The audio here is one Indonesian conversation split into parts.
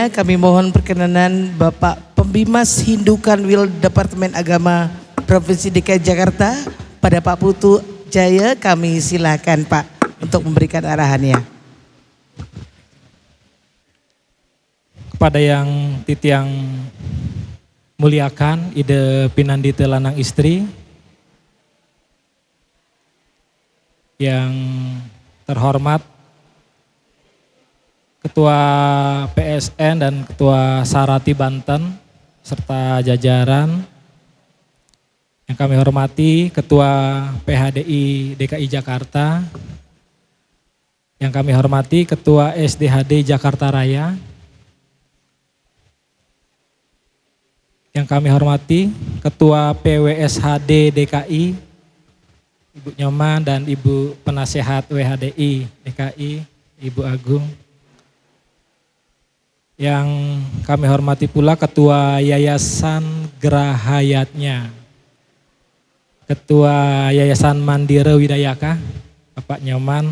Kami mohon perkenanan Bapak Pembimas Hindu Kanwil Departemen Agama Provinsi DKI Jakarta pada Pak Putu Jaya. Kami silakan Pak untuk memberikan arahannya. Kepada yang titiang muliakan ide pinandite lanang istri, yang terhormat Ketua PSN dan Ketua Sarati Banten serta jajaran, yang kami hormati Ketua PHDI DKI Jakarta, yang kami hormati Ketua SDHD Jakarta Raya, yang kami hormati Ketua PWSHD DKI, Ibu Nyoman dan Ibu Penasehat WHDI DKI, Ibu Agung. Yang kami hormati pula Ketua Yayasan Gerahayatnya, Ketua Yayasan Mandira Widayaka, Bapak Nyoman,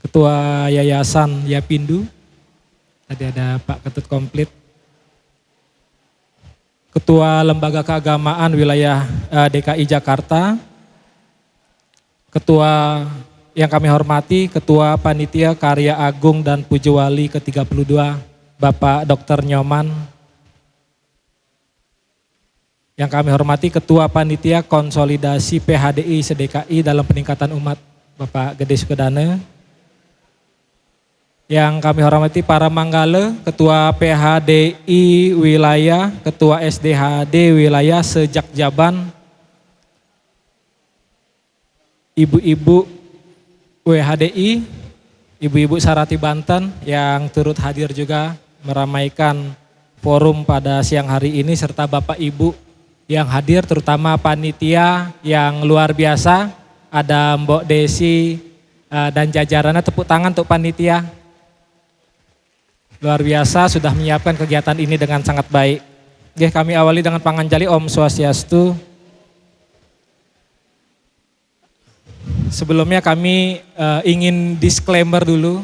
Ketua Yayasan Yapindu, tadi ada Pak Ketut Komplit, Ketua Lembaga Keagamaan Wilayah DKI Jakarta, Ketua yang kami hormati Ketua Panitia Karya Agung dan Pujewali ke-32 Bapak Dr. Nyoman, yang kami hormati Ketua Panitia Konsolidasi PHDI SDKI dalam peningkatan umat Bapak Gede Sukedane, yang kami hormati para manggala, Ketua PHDI Wilayah, Ketua SDHD Wilayah sejak Jaban, Ibu-ibu WHDI, Ibu-ibu Sarati Banten yang turut hadir juga meramaikan forum pada siang hari ini, serta Bapak Ibu yang hadir, terutama panitia yang luar biasa, ada Mbok Desi dan jajarannya. Tepuk tangan untuk panitia. Luar biasa sudah menyiapkan kegiatan ini dengan sangat baik. Oke, kami awali dengan panganjali Om Swastiastu. Sebelumnya kami ingin disclaimer dulu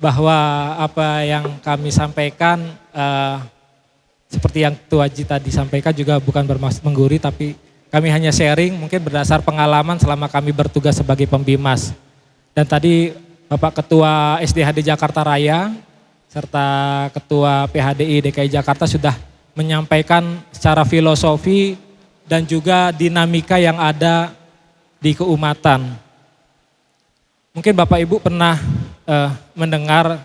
bahwa apa yang kami sampaikan seperti yang Ketua Haji tadi sampaikan juga bukan bermaksud menggurui, tapi kami hanya sharing mungkin berdasar pengalaman selama kami bertugas sebagai pembimas. Dan tadi Bapak Ketua SDHD Jakarta Raya serta Ketua PHDI DKI Jakarta sudah menyampaikan secara filosofi dan juga dinamika yang ada di keumatan. Mungkin Bapak Ibu pernah mendengar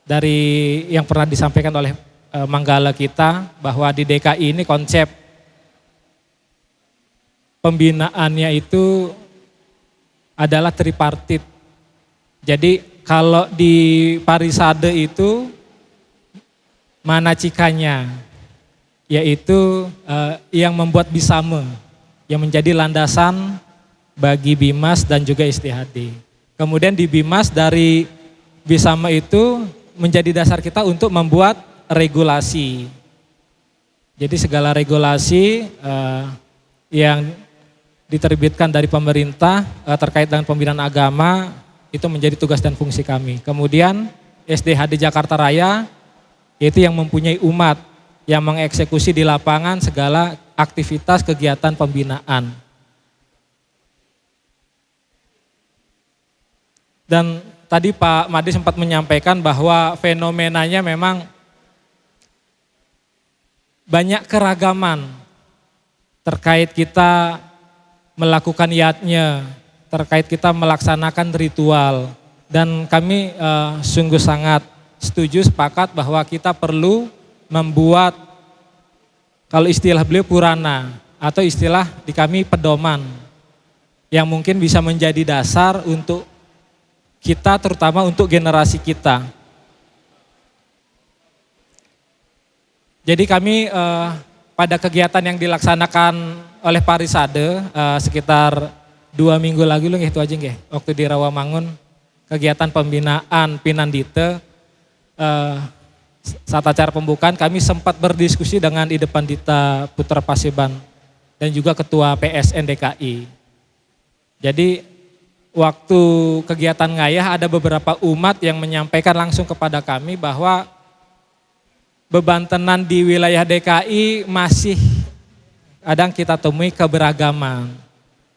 dari yang pernah disampaikan oleh manggala kita bahwa di DKI ini konsep pembinaannya itu adalah tripartit. Jadi kalau di Parisade itu manacikanya, yaitu yang membuat Bisame, yang menjadi landasan bagi Bimas dan juga SDHD. Kemudian di Bimas dari Bisame itu menjadi dasar kita untuk membuat regulasi. Jadi segala regulasi yang diterbitkan dari pemerintah terkait dengan pembinaan agama itu menjadi tugas dan fungsi kami. Kemudian SDHD Jakarta Raya yaitu yang mempunyai umat yang mengeksekusi di lapangan segala aktivitas kegiatan pembinaan. Dan tadi Pak Madi sempat menyampaikan bahwa fenomenanya memang banyak keragaman terkait kita melakukan yatnya, terkait kita melaksanakan ritual. Dan kami sungguh sangat setuju, sepakat bahwa kita perlu membuat, kalau istilah beliau purana, atau istilah di kami pedoman, yang mungkin bisa menjadi dasar untuk kita, terutama untuk generasi kita. Jadi kami pada kegiatan yang dilaksanakan oleh Parisade sekitar 2 minggu lagi loh, itu aja nggih, waktu di Rawamangun, kegiatan pembinaan Pinandite, saat acara pembukaan kami sempat berdiskusi dengan Ide Pandita Putra Paseban dan juga Ketua PSN DKI. Jadi waktu kegiatan ngayah ada beberapa umat yang menyampaikan langsung kepada kami bahwa bebantenan di wilayah DKI masih kadang kita temui keberagaman.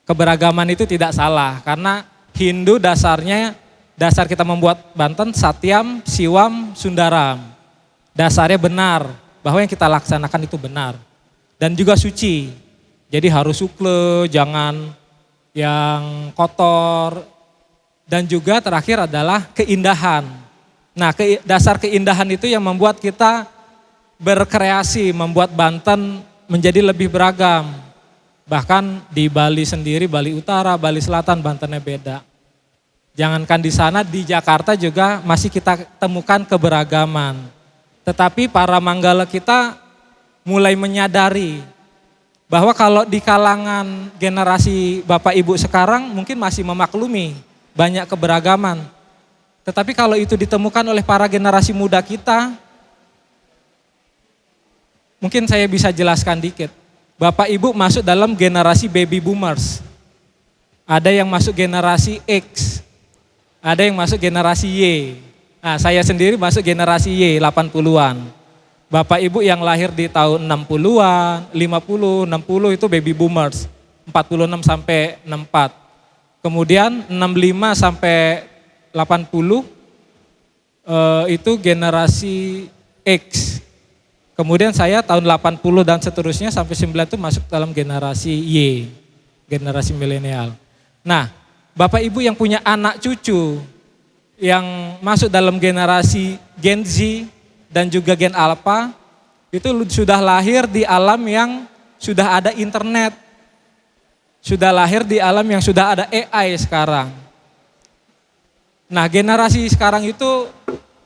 Keberagaman itu tidak salah karena Hindu dasar kita membuat Banten Satyam, Siwam, Sundaram. Dasarnya benar bahwa yang kita laksanakan itu benar dan juga suci. Jadi harus sukle, jangan yang kotor, dan juga terakhir adalah keindahan. Nah, dasar keindahan itu yang membuat kita berkreasi, membuat Banten menjadi lebih beragam. Bahkan di Bali sendiri, Bali Utara, Bali Selatan, Bantennya beda. Jangankan di sana, di Jakarta juga masih kita temukan keberagaman. Tetapi para manggala kita mulai menyadari bahwa kalau di kalangan generasi Bapak Ibu sekarang mungkin masih memaklumi banyak keberagaman. Tetapi kalau itu ditemukan oleh para generasi muda kita, mungkin saya bisa jelaskan dikit. Bapak Ibu masuk dalam generasi baby boomers. Ada yang masuk generasi X, ada yang masuk generasi Y. Nah, saya sendiri masuk generasi Y, 80-an. Bapak Ibu yang lahir di tahun 60-an, 50, 60 itu baby boomers, 46 sampai 64. Kemudian 65 sampai 80 itu generasi X. Kemudian saya tahun 80 dan seterusnya sampai 9 itu masuk dalam generasi Y, generasi milenial. Nah, Bapak Ibu yang punya anak cucu yang masuk dalam generasi Gen Z dan juga Gen Alpha, itu sudah lahir di alam yang sudah ada internet. Sudah lahir di alam yang sudah ada AI sekarang. Nah, generasi sekarang itu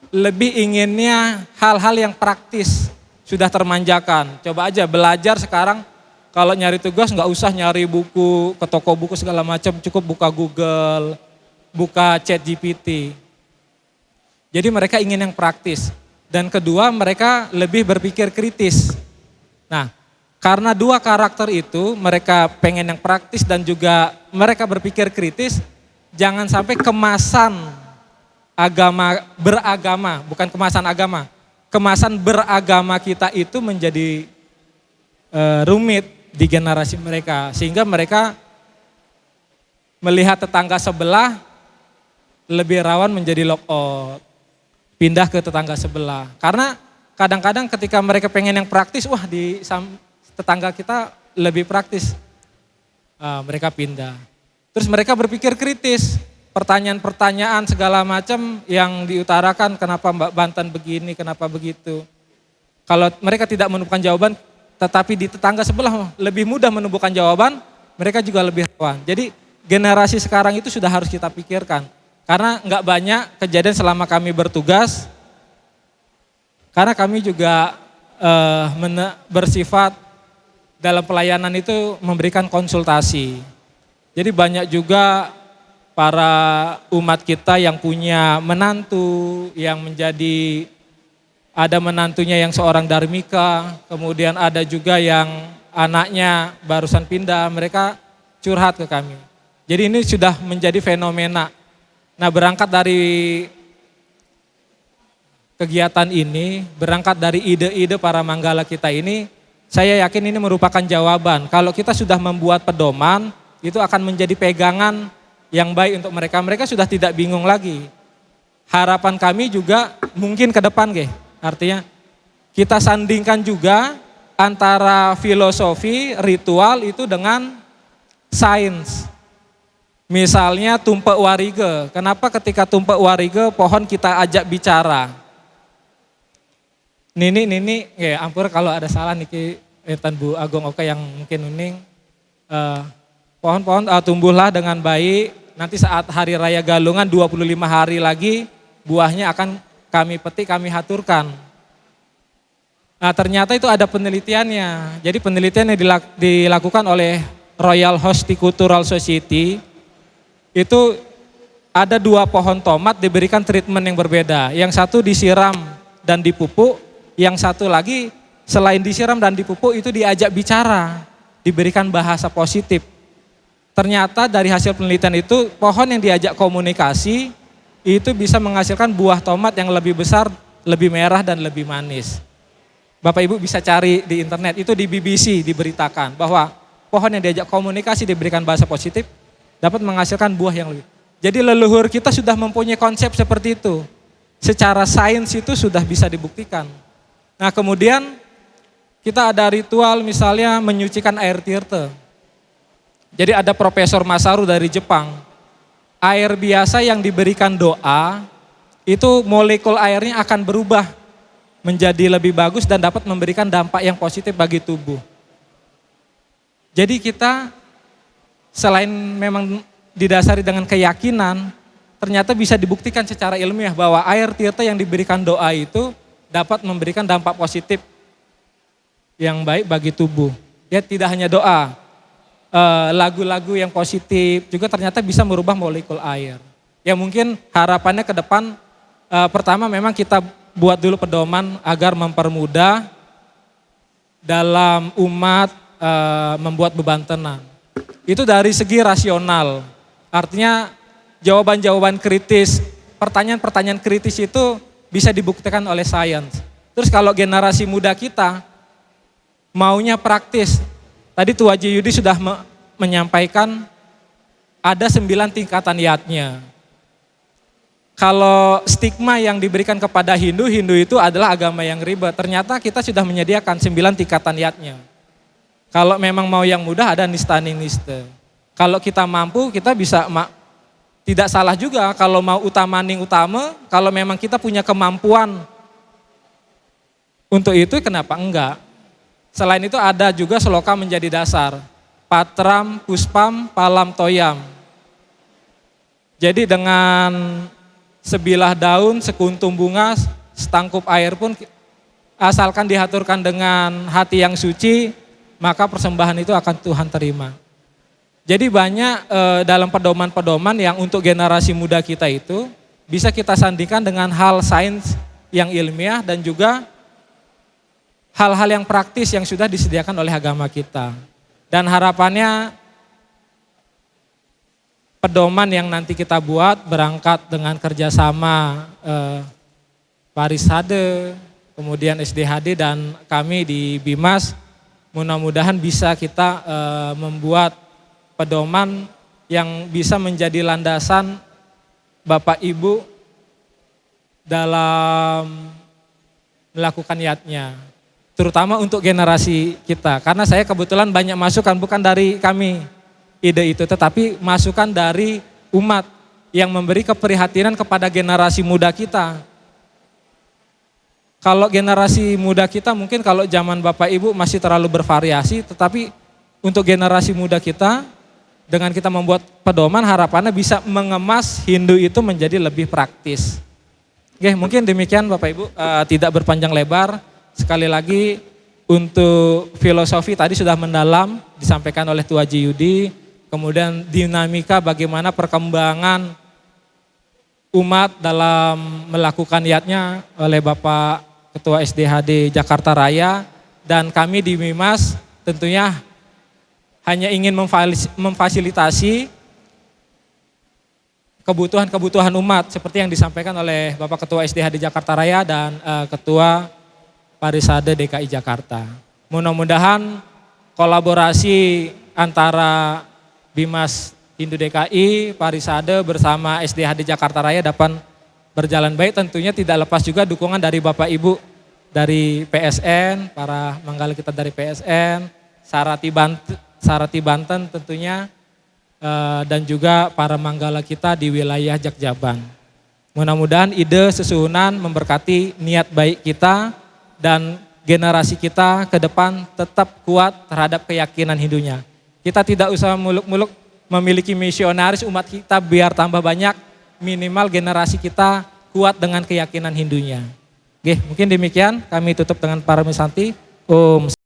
lebih inginnya hal-hal yang praktis, sudah termanjakan. Coba aja belajar sekarang, kalau nyari tugas nggak usah nyari buku ke toko buku segala macam, cukup buka Google, buka ChatGPT. Jadi mereka ingin yang praktis. Dan kedua, mereka lebih berpikir kritis. Nah, karena dua karakter itu, mereka pengen yang praktis dan juga mereka berpikir kritis, jangan sampai kemasan beragama, bukan kemasan agama, kemasan beragama kita itu menjadi rumit di generasi mereka. Sehingga mereka melihat tetangga sebelah lebih rawan menjadi lock out. Pindah ke tetangga sebelah. Karena kadang-kadang ketika mereka pengen yang praktis, wah di tetangga kita lebih praktis. Mereka pindah. Terus mereka berpikir kritis. Pertanyaan-pertanyaan segala macam yang diutarakan, kenapa Mbak Banten begini, kenapa begitu. Kalau mereka tidak menemukan jawaban, tetapi di tetangga sebelah lebih mudah menemukan jawaban, mereka juga lebih rawan. Jadi generasi sekarang itu sudah harus kita pikirkan. Karena nggak banyak kejadian selama kami bertugas, karena kami juga bersifat dalam pelayanan itu memberikan konsultasi. Jadi banyak juga para umat kita yang punya menantu, yang ada menantunya yang seorang darmika, kemudian ada juga yang anaknya barusan pindah, mereka curhat ke kami. Jadi ini sudah menjadi fenomena. Nah, berangkat dari kegiatan ini, berangkat dari ide-ide para manggala kita ini, saya yakin ini merupakan jawaban. Kalau kita sudah membuat pedoman, itu akan menjadi pegangan yang baik untuk mereka. Mereka sudah tidak bingung lagi. Harapan kami juga mungkin ke depan, artinya kita sandingkan juga antara filosofi, ritual itu dengan sains. Misalnya tumpak warige, kenapa ketika tumpak warige pohon kita ajak bicara? Nini, ya ampun kalau ada salah niki Tan Bu Agong Oka yang mungkin uning. Pohon-pohon tumbuhlah dengan baik, nanti saat hari raya Galungan 25 hari lagi buahnya akan kami petik, kami haturkan. Nah ternyata itu ada penelitiannya, jadi penelitian yang dilakukan oleh Royal Horticultural Society. Itu ada 2 pohon tomat diberikan treatment yang berbeda. Yang satu disiram dan dipupuk, yang satu lagi selain disiram dan dipupuk itu diajak bicara, diberikan bahasa positif. Ternyata dari hasil penelitian itu pohon yang diajak komunikasi itu bisa menghasilkan buah tomat yang lebih besar, lebih merah dan lebih manis. Bapak Ibu bisa cari di internet, itu di BBC diberitakan bahwa pohon yang diajak komunikasi diberikan bahasa positif dapat menghasilkan buah yang lebih. Jadi leluhur kita sudah mempunyai konsep seperti itu. Secara sains itu sudah bisa dibuktikan. Nah kemudian kita ada ritual misalnya menyucikan air tirta. Jadi ada Profesor Masaru dari Jepang. Air biasa yang diberikan doa, itu molekul airnya akan berubah menjadi lebih bagus dan dapat memberikan dampak yang positif bagi tubuh. Jadi kita selain memang didasari dengan keyakinan, ternyata bisa dibuktikan secara ilmiah bahwa air tirta yang diberikan doa itu dapat memberikan dampak positif yang baik bagi tubuh. Ya tidak hanya doa, lagu-lagu yang positif juga ternyata bisa merubah molekul air. Ya mungkin harapannya ke depan pertama memang kita buat dulu pedoman agar mempermudah dalam umat membuat beban tenang. Itu dari segi rasional. Artinya jawaban-jawaban kritis, pertanyaan-pertanyaan kritis itu bisa dibuktikan oleh sains. Terus kalau generasi muda kita maunya praktis, tadi Tua Haji Yudi sudah menyampaikan ada 9 tingkatan yatnya. Kalau stigma yang diberikan kepada Hindu, Hindu itu adalah agama yang ribet. Ternyata kita sudah menyediakan 9 tingkatan yatnya. Kalau memang mau yang mudah ada nistani niste. Kalau kita mampu kita bisa, tidak salah juga kalau mau utamaning utama, kalau memang kita punya kemampuan untuk itu kenapa enggak. Selain itu ada juga sloka menjadi dasar. Patram, puspam, palam, toyam. Jadi dengan sebilah daun, sekuntum bunga, setangkup air pun asalkan diaturkan dengan hati yang suci, maka persembahan itu akan Tuhan terima. Jadi banyak dalam pedoman-pedoman yang untuk generasi muda kita itu bisa kita sandingkan dengan hal sains yang ilmiah dan juga hal-hal yang praktis yang sudah disediakan oleh agama kita. Dan harapannya pedoman yang nanti kita buat berangkat dengan kerjasama Parishade, kemudian SDHD dan kami di Bimas, mudah-mudahan bisa kita membuat pedoman yang bisa menjadi landasan Bapak Ibu dalam melakukan yatnya. Terutama untuk generasi kita. Karena saya kebetulan banyak masukan, bukan dari kami ide itu, tetapi masukan dari umat yang memberi keprihatinan kepada generasi muda kita. Kalau generasi muda kita mungkin kalau zaman Bapak Ibu masih terlalu bervariasi, tetapi untuk generasi muda kita, dengan kita membuat pedoman harapannya bisa mengemas Hindu itu menjadi lebih praktis. Oke, mungkin demikian Bapak Ibu, tidak berpanjang lebar. Sekali lagi untuk filosofi tadi sudah mendalam disampaikan oleh Tua Haji Yudi, kemudian dinamika bagaimana perkembangan umat dalam melakukan yatnya oleh Bapak Ketua SDHD Jakarta Raya, dan kami di Bimas tentunya hanya ingin memfasilitasi kebutuhan-kebutuhan umat seperti yang disampaikan oleh Bapak Ketua SDHD Jakarta Raya dan Ketua Parishade DKI Jakarta. Mudah-mudahan kolaborasi antara Bimas Hindu DKI, Parishade bersama SDHD Jakarta Raya dapat berjalan baik. Tentunya tidak lepas juga dukungan dari Bapak Ibu dari PSN, para manggala kita dari PSN, Sarati Banten tentunya, dan juga para manggala kita di wilayah Jakjaban. Mudah-mudahan ide sesuhunan memberkati niat baik kita dan generasi kita ke depan tetap kuat terhadap keyakinan Hindunya. Kita tidak usah muluk-muluk memiliki misionaris umat kita biar tambah banyak, minimal generasi kita kuat dengan keyakinan Hindunya. Oke, mungkin demikian, kami tutup dengan para misanti. Om